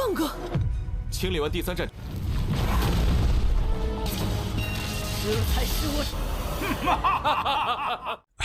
放过！清理完第3战，这才是我。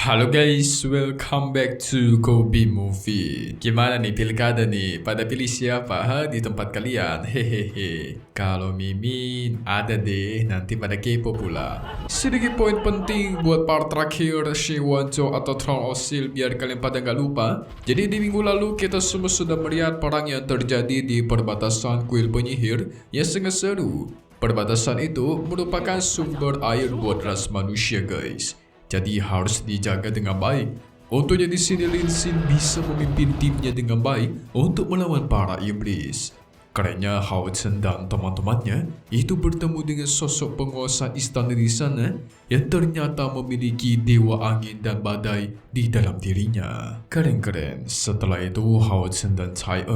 Halo guys, welcome back to Kobe Movie. Gimana nih pilkada nih? Pada pilih siapa di tempat kalian? Hehehe. Kalau Mimin ada deh, nanti pada kepo pula. Sedikit poin penting buat part terakhir Shiwancho atau Throne of Steel biar kalian pada nggak lupa. Jadi di minggu lalu kita semua sudah melihat perang yang terjadi di perbatasan kuil penyihir yang sangat seru. Perbatasan itu merupakan sumber air buat ras manusia guys. Jadi harus dijaga dengan baik. Untungnya di sini Lin Xin bisa memimpin timnya dengan baik untuk melawan para iblis. Kerennya Hao Chen dan teman-temannya itu bertemu dengan sosok penguasa istana di sana yang ternyata memiliki dewa angin dan badai di dalam dirinya. Keren-keren. Setelah itu Hao Chen dan Cai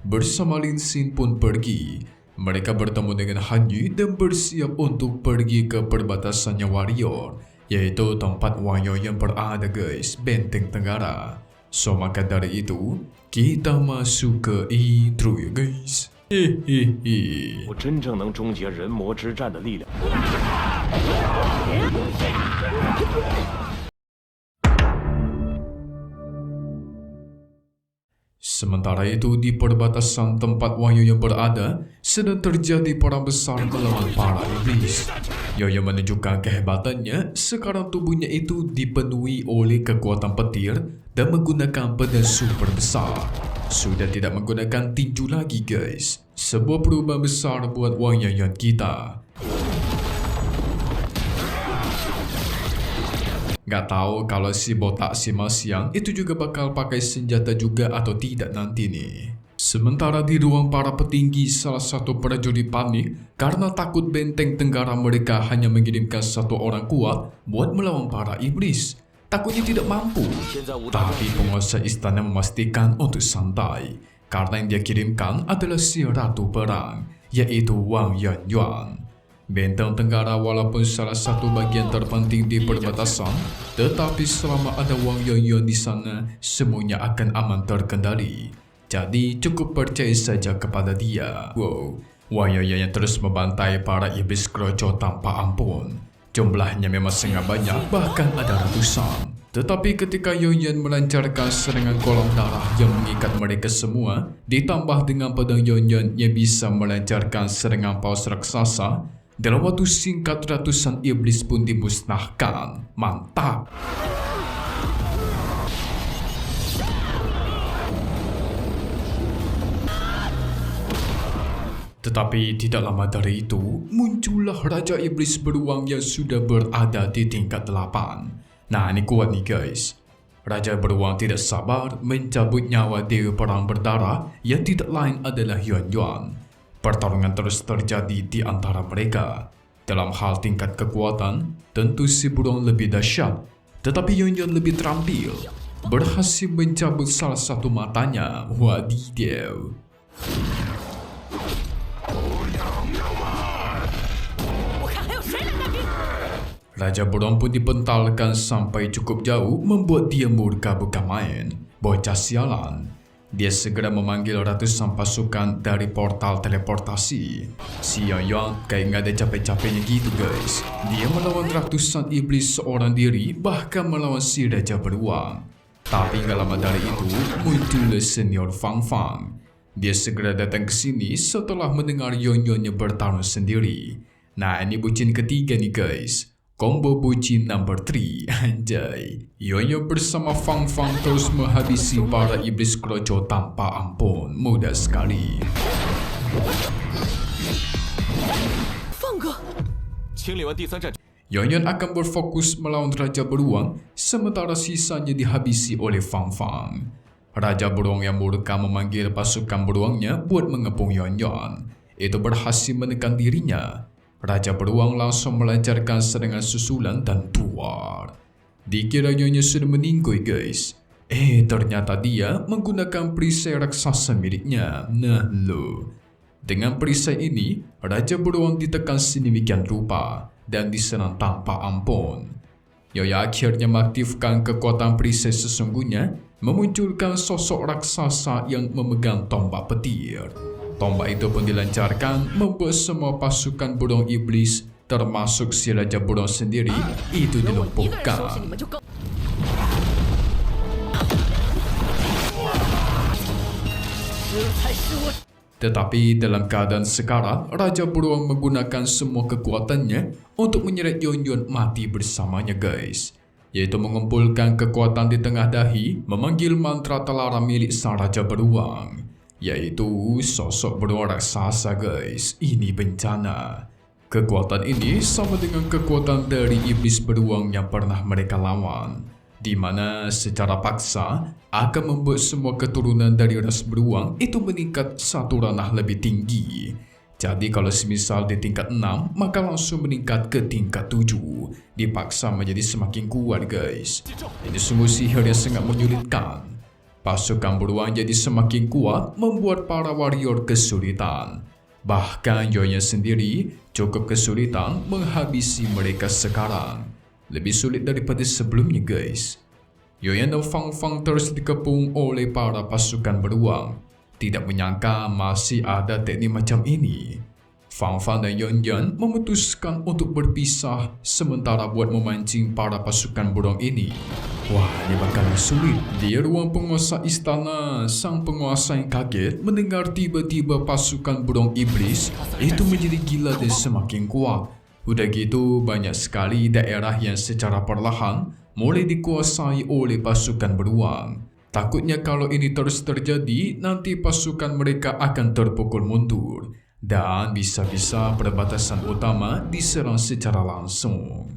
bersama Lin Xin pun pergi. Mereka bertemu dengan Han Yu dan bersiap untuk pergi ke perbatasannya warrior, yaitu tempat Wang Yuan yang berada guys, Benteng Tenggara. So maka dari itu, kita masuk ke intro ya guys. Hehehe. 我真正能终结人魔之战的力量。 Sementara itu di perbatasan tempat Wang Yuan yang berada sedang terjadi perang besar melawan para iblis. Yoyo menunjukkan kehebatannya sekarang tubuhnya itu dipenuhi oleh kekuatan petir dan menggunakan pedang super besar. Sudah tidak menggunakan tinju lagi guys. Sebuah perubahan besar buat Wang Yuan kita. Gak tahu kalau si botak si Masiang itu juga bakal pakai senjata juga atau tidak nanti nih. Sementara di ruang para petinggi, salah satu prajurit panik karena takut Benteng Tenggara mereka hanya mengirimkan satu orang kuat buat melawan para iblis. Takutnya tidak mampu. Tapi penguasa istana memastikan untuk santai karena yang dia kirimkan adalah si ratu perang, yaitu Wang Yuan. Benteng Tenggara walaupun salah satu bagian terpenting di perbatasan, tetapi selama ada Wang Yuan di sana, semuanya akan aman terkendali. Jadi cukup percaya saja kepada dia. Wow, Wang Yuan yang terus membantai para iblis kroco tanpa ampun. Jumlahnya memang sangat banyak, bahkan ada ratusan. Tetapi ketika Yuan melancarkan serangan kolam darah yang mengikat mereka semua, ditambah dengan pedang Yuan yang bisa melancarkan serangan paus raksasa, dalam waktu singkat ratusan iblis pun dimusnahkan. Mantap! Tetapi tidak lama dari itu, muncullah Raja Iblis Beruang yang sudah berada di tingkat 8. Nah, ini kuat nih guys. Raja Beruang tidak sabar mencabut nyawa Dewa Perang Berdarah yang tidak lain adalah Yuan. Pertarungan terus terjadi di antara mereka. Dalam hal tingkat kekuatan, tentu si Beruang lebih dahsyat, tetapi Yuan lebih terampil. Berhasil mencabut salah satu matanya. Wadidaw. Raja Beruang pun dipentalkan sampai cukup jauh, membuat dia murka bukan main. Bocah sialan. Dia segera memanggil ratusan pasukan dari portal teleportasi. Si Yuan kayak nggak ada capek-capeknya gitu guys. Dia melawan ratusan iblis seorang diri, bahkan melawan si Raja Beruang. Tapi nggak lama dari itu, muncullah senior Fang Fang. Dia segera datang ke sini setelah mendengar Yuan bertarung sendiri. Nah, ini bucin ketiga nih guys. Combo bucin number 3, anjay. Yuan bersama Fang Fang terus menghabisi para iblis kroco tanpa ampun. Mudah sekali. Yuan akan berfokus melawan Raja Beruang, sementara sisanya dihabisi oleh Fang Fang. Raja Beruang yang murka memanggil pasukan beruangnya buat mengepung Yuan. Itu berhasil menekan dirinya. Raja Beruang langsung melancarkan serangan susulan dan tuar. Dikira Yuan sudah meninggoy guys. Ternyata dia menggunakan perisai raksasa miliknya. Nah lo. Dengan perisai ini, Raja Beruang ditekan sedemikian rupa dan diserang tanpa ampun. Yoya akhirnya mengaktifkan kekuatan perisai sesungguhnya, memunculkan sosok raksasa yang memegang tombak petir. Tombak itu pun dilancarkan membuat semua pasukan burung iblis termasuk si Raja Burung sendiri itu 有我一个人收拾 dilumpuhkan. 你们就够。这才是我。 Tetapi dalam keadaan sekarang, Raja Beruang menggunakan semua kekuatannya untuk menyeret Yon mati bersamanya guys. Yaitu mengumpulkan kekuatan di tengah dahi, memanggil mantra telara milik sang Raja Beruang. Yaitu sosok beruang raksasa guys. Ini bencana. Kekuatan ini sama dengan kekuatan dari iblis beruang yang pernah mereka lawan. Di mana secara paksa akan membuat semua keturunan dari ras beruang itu meningkat satu ranah lebih tinggi. Jadi kalau semisal di tingkat 6, maka langsung meningkat ke tingkat 7. Dipaksa menjadi semakin kuat guys. Ini sungguh sihir yang sangat menyulitkan. Pasukan beruang jadi semakin kuat membuat para warrior kesulitan. Bahkan Yonya sendiri cukup kesulitan menghabisi mereka sekarang. Lebih sulit daripada sebelumnya guys. Yoyan dan Fang Fang terus dikepung oleh para pasukan beruang. Tidak menyangka masih ada teknik macam ini. Fang Fang dan Yon memutuskan untuk berpisah sementara buat memancing para pasukan beruang ini. Wah, ini bakalan sulit. Di ruang penguasa istana, sang penguasa yang kaget mendengar tiba-tiba pasukan beruang iblis itu menjadi gila dan semakin kuat. Udah gitu, banyak sekali daerah yang secara perlahan mulai dikuasai oleh pasukan beruang. Takutnya kalau ini terus terjadi, nanti pasukan mereka akan terpukul mundur. Dan bisa-bisa perbatasan utama diserang secara langsung.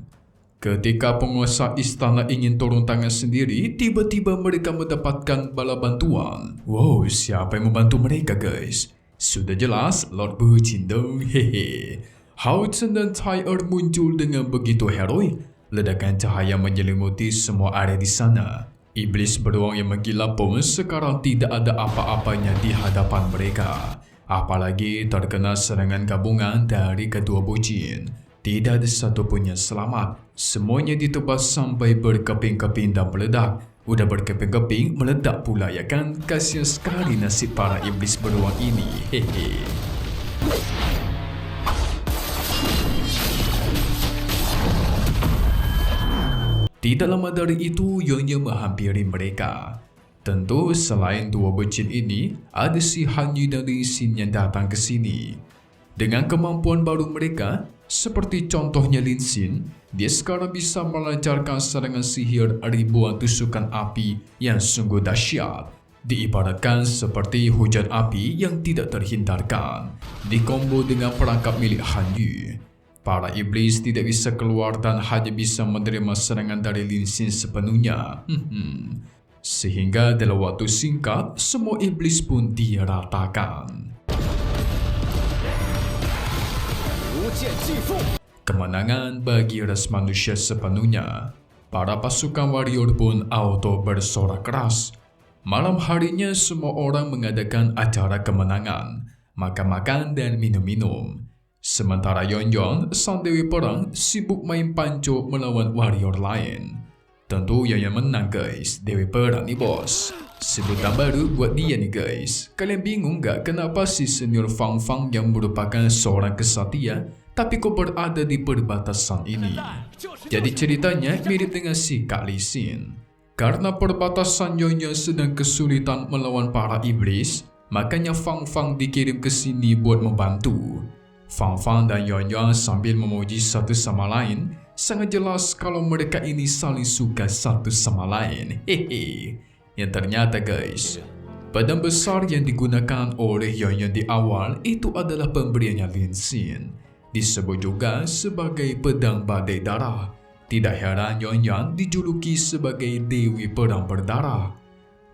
Ketika penguasa istana ingin turun tangan sendiri, tiba-tiba mereka mendapatkan bala bantuan. Wow, siapa yang membantu mereka guys? Sudah jelas, Lord Bu Jindong, hehe. Hao Chen dan Tai Er muncul dengan begitu heroik. Ledakan cahaya menyelimuti semua area di sana. Iblis beruang yang menggila pun sekarang tidak ada apa-apanya di hadapan mereka. Apalagi terkena serangan gabungan dari kedua bujin. Tidak ada satupun yang selamat. Semuanya ditebas sampai berkeping-keping dan meledak. Udah berkeping-keping, meledak pula ya kan? Kasihan sekali nasib para iblis beruang ini. Hehe. Tidak lama dari itu, Yonya menghampiri mereka. Tentu selain dua bocil ini, ada si Han Yu dan Lin Xin yang datang ke sini. Dengan kemampuan baru mereka, seperti contohnya Lin Xin, dia sekarang bisa melancarkan serangan sihir ribuan tusukan api yang sungguh dahsyat. Diibaratkan seperti hujan api yang tidak terhindarkan, dikombo dengan perangkap milik Han Yu. Para iblis tidak bisa keluar dan hanya bisa menerima serangan dari Lin Xin sepenuhnya. Sehingga dalam waktu singkat, semua iblis pun diratakan. Kemenangan bagi ras manusia sepenuhnya. Para pasukan warrior pun auto bersorak keras. Malam harinya semua orang mengadakan acara kemenangan, makan-makan dan minum-minum. Sementara Yon, sang dewi perang, sibuk main panco melawan warrior lain. Tentu yang menang guys, dewi perang nih bos. Sebutan baru buat dia nih guys. Kalian bingung gak kenapa si senior Fang Fang yang merupakan seorang kesatria, tapi kok berada di perbatasan ini? Jadi ceritanya mirip dengan si Kak Li Xin. Karena perbatasan Yon sedang kesulitan melawan para iblis, makanya Fang Fang dikirim ke sini buat membantu. Fang Fang dan Yon sambil memuji satu sama lain, sangat jelas kalau mereka ini saling suka satu sama lain. Hehe. Yang ternyata guys, pedang besar yang digunakan oleh Yon di awal itu adalah pemberiannya Lin Xin. Disebut juga sebagai pedang badai darah. Tidak heran Yon dijuluki sebagai Dewi Perang Berdarah.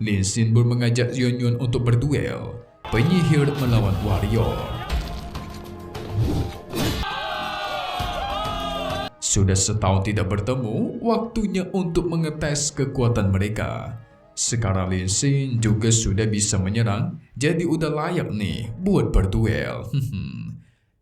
Lin Xin pun mengajak Yon untuk berduel, penyihir melawan warrior. Sudah setahun tidak bertemu, waktunya untuk mengetes kekuatan mereka. Sekarang Lin Xin juga sudah bisa menyerang, jadi udah layak nih buat berduel.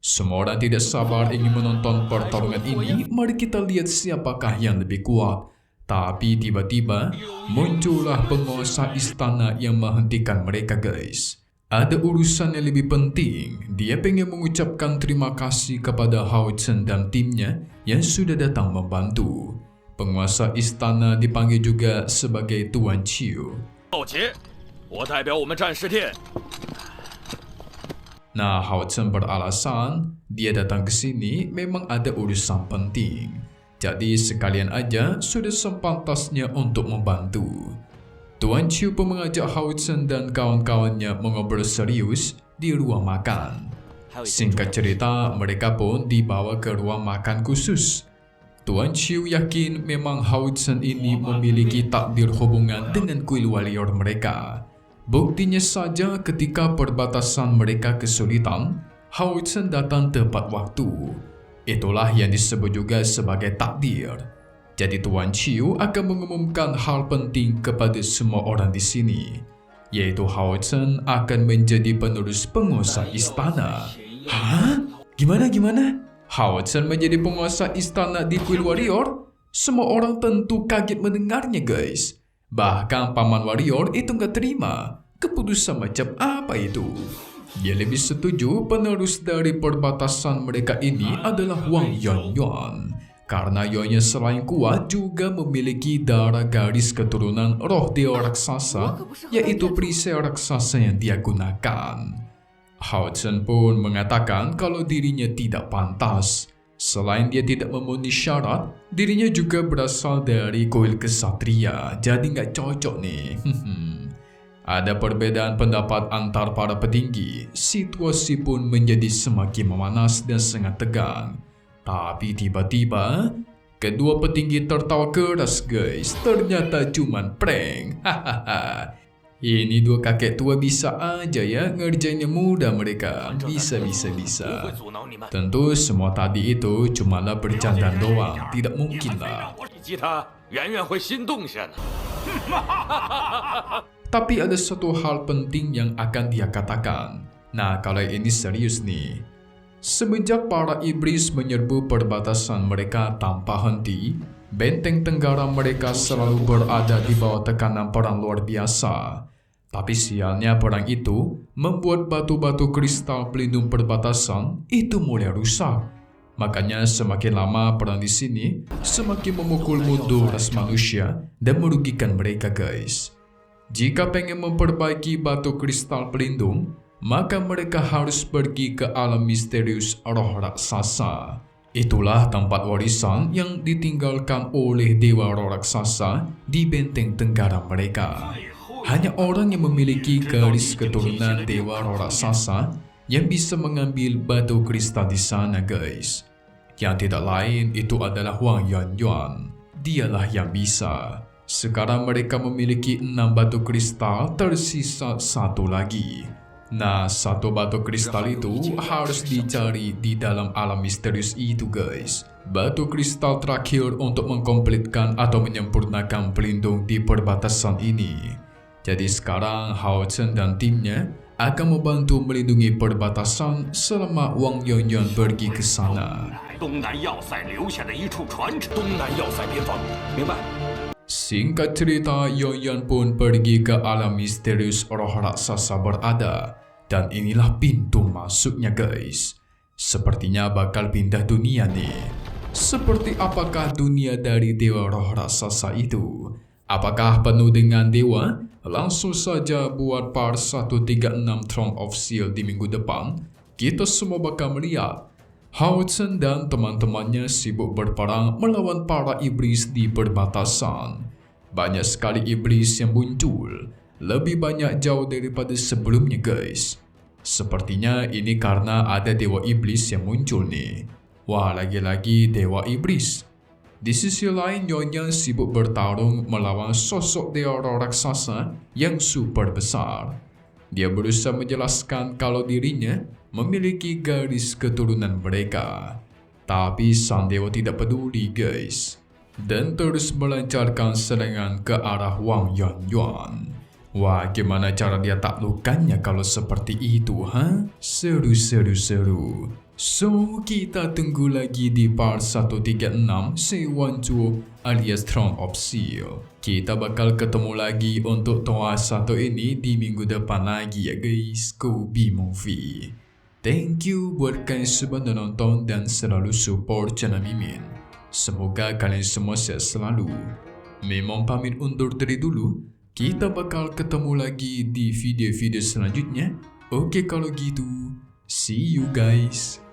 Semua orang tidak sabar ingin menonton pertarungan ini. Mari kita lihat siapakah yang lebih kuat. Tapi tiba-tiba muncullah penguasa istana yang menghentikan mereka guys. Ada urusan yang lebih penting. Dia pengen mengucapkan terima kasih kepada Hao Chen dan timnya yang sudah datang membantu. Penguasa istana dipanggil juga sebagai Tuan Chiu. 道奇，我代表我们战士店。 Nah, Hao Chen beralasan dia datang ke sini memang ada urusan penting. Jadi sekalian aja sudah sepantasnya untuk membantu. Tuan Chiu pun mengajak Hao Chen dan kawan-kawannya mengobrol serius di ruang makan. Singkat cerita, mereka pun dibawa ke ruang makan khusus. Tuan Chiu yakin memang Hao Chen ini memiliki takdir hubungan dengan kuil warrior mereka. Buktinya saja ketika perbatasan mereka kesulitan, Hao Chen datang tepat waktu. Itulah yang disebut juga sebagai takdir. Jadi Tuan Chiu akan mengumumkan hal penting kepada semua orang di sini, yaitu Hao Chen akan menjadi penerus penguasa istana. Hah? Gimana? Hao Chen menjadi penguasa istana di kuil warrior? Semua orang tentu kaget mendengarnya, guys. Bahkan paman warrior itu nggak terima. Keputusan macam apa itu? Dia lebih setuju penerus dari perbatasan mereka ini adalah Wang Yuanyuan. Karena Yonya selain kuat juga memiliki darah garis keturunan roh dewa raksasa, yaitu perisai raksasa yang dia gunakan. Hao Chen pun mengatakan kalau dirinya tidak pantas. Selain dia tidak memenuhi syarat, dirinya juga berasal dari kuil kesatria, jadi nggak cocok nih. Ada perbedaan pendapat antar para petinggi, situasi pun menjadi semakin memanas dan sangat tegang. Tapi tiba-tiba, kedua petinggi tertawa keras, guys. Ternyata cuman prank. Ini dua kakek tua bisa aja ya ngerjainnya mudah mereka. Bisa. Tentu semua tadi itu cumalah bercanda doang. Tidak mungkin lah. Tapi ada satu hal penting yang akan dia katakan. Nah, kalau ini serius nih. Semenjak para iblis menyerbu perbatasan mereka tanpa henti, benteng tenggara mereka selalu berada di bawah tekanan perang luar biasa. Tapi sialnya perang itu membuat batu-batu kristal pelindung perbatasan itu mulai rusak. Makanya semakin lama perang di sini, semakin memukul mundur ras manusia dan merugikan mereka, guys. Jika pengen memperbaiki batu kristal pelindung, maka mereka harus pergi ke alam misterius roh raksasa. Itulah tempat warisan yang ditinggalkan oleh dewa roh raksasa di benteng tenggara mereka. Hanya orang yang memiliki garis keturunan dewa roh raksasa yang bisa mengambil batu kristal di sana, guys. Yang tidak lain itu adalah Wang Yuanyuan. Dialah yang bisa. Sekarang mereka memiliki 6 batu kristal, tersisa 1 lagi. Nah, 1 batu kristal itu harus dicari di dalam alam misterius itu, guys. Batu kristal terakhir untuk mengkomplitkan atau menyempurnakan pelindung di perbatasan ini. Jadi sekarang Hao Chen dan timnya akan membantu melindungi perbatasan selama Wang Yuanyuan pergi ke sana. Singkat cerita, Yuanyuan pun pergi ke alam misterius roh raksasa berada. Dan inilah pintu masuknya, guys. Sepertinya bakal pindah dunia nih. Seperti apakah dunia dari dewa roh raksasa itu? Apakah penuh dengan dewa? Langsung saja buat part 136 Throne of Steel di minggu depan. Kita semua bakal melihat Hao Chen dan teman-temannya sibuk berperang melawan para iblis di perbatasan. Banyak sekali iblis yang muncul, lebih banyak jauh daripada sebelumnya, guys. Sepertinya ini karena ada dewa iblis yang muncul nih. Wah, lagi-lagi dewa iblis. Di sisi lain, Nyonya sibuk bertarung melawan sosok dewa raksasa yang super besar. Dia berusaha menjelaskan kalau dirinya memiliki garis keturunan mereka. Tapi sang dewa tidak peduli, guys. Dan terus melancarkan serangan ke arah Wang Yuanyuan. Wah, gimana cara dia taklukkannya kalau seperti itu, ha? Seru. So, kita tunggu lagi di part 136 Seiwanju alias Throne of Steel. Kita bakal ketemu lagi untuk toa satu ini di minggu depan lagi ya guys. Kobe Movie. Thank you buat kalian semua yang nonton dan selalu support channel Mimin. Semoga kalian semua sehat selalu. Memang pamit undur diri dulu. Kita bakal ketemu lagi di video-video selanjutnya. Oke kalau gitu. See you guys.